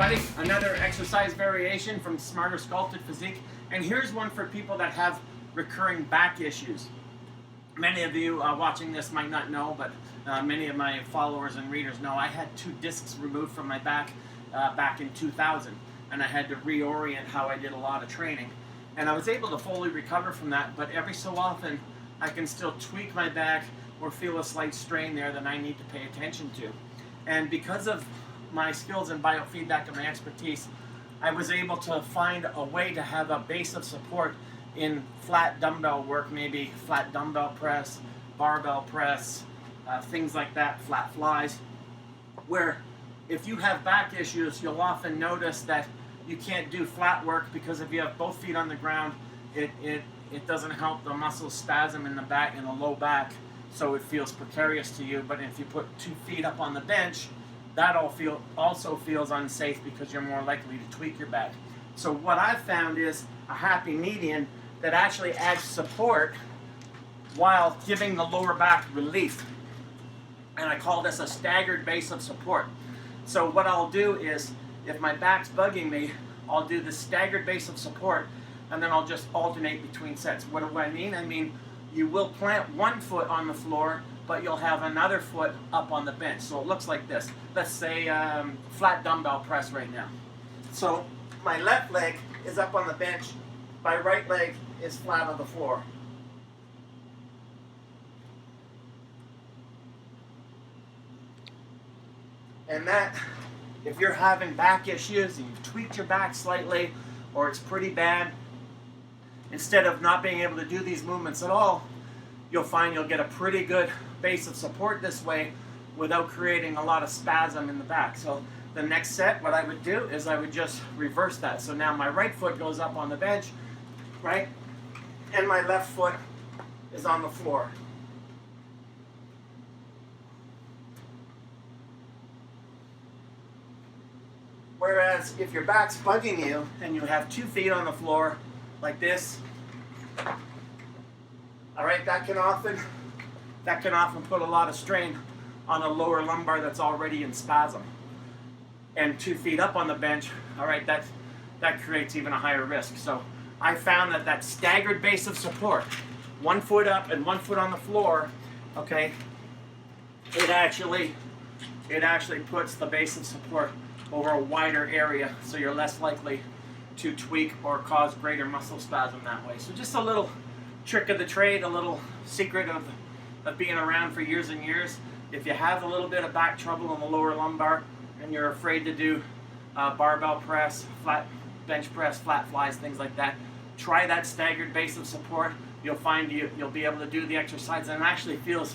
everybody, another exercise variation from Smarter Sculpted Physique, and here's one for people that have recurring back issues. Many of you watching this might not know, but many of my followers and readers know I had 2 discs removed from my back back in 2000, and I had to reorient how I did a lot of training, and I was able to fully recover from that, but every so often I can still tweak my back or feel a slight strain there that I need to pay attention to. And because of my skills in biofeedback and my expertise, I was able to find a way to have a base of support in flat dumbbell work, maybe flat dumbbell press, barbell press, things like that, flat flies, where if you have back issues, you'll often notice that you can't do flat work because if you have both feet on the ground, it doesn't help the muscle spasm in the back, in the low back, so it feels precarious to you. But if you put 2 feet up on the bench, that also feels unsafe because you're more likely to tweak your back. So what I've found is a happy median that actually adds support while giving the lower back relief. And I call this a staggered base of support. So what I'll do is, if my back's bugging me, I'll do the staggered base of support, and then I'll just alternate between sets. What do I mean? I mean, you will plant 1 foot on the floor, but you'll have another foot up on the bench. So it looks like this. Let's say flat dumbbell press right now. So my left leg is up on the bench, my right leg is flat on the floor. And that, if you're having back issues and you've tweaked your back slightly or it's pretty bad, instead of not being able to do these movements at all, you'll find you'll get a pretty good base of support this way without creating a lot of spasm in the back. So the next set, what I would do is I would just reverse that. So now my right foot goes up on the bench, right? And my left foot is on the floor. Whereas if your back's bugging you and you have 2 feet on the floor like this, all right, that can often put a lot of strain on a lower lumbar that's already in spasm. And 2 feet up on the bench, all right, that creates even a higher risk. So I found that staggered base of support, 1 foot up and 1 foot on the floor, okay, it actually puts the base of support over a wider area, so you're less likely to tweak or cause greater muscle spasm that way. So just a little trick of the trade, a little secret of being around for years and years. If you have a little bit of back trouble in the lower lumbar and you're afraid to do barbell press, flat bench press, flat flies, things like that, try that staggered base of support. You'll find you'll be able to do the exercise, and it actually feels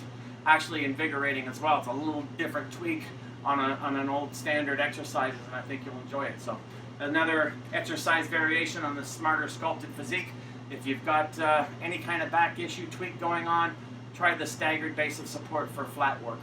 invigorating as well. It's a little different tweak on an old standard exercise, and I think you'll enjoy it. So another exercise variation on the Smarter Sculpted Physique. If you've got any kind of back issue tweak going on, try the staggered base of support for flat work.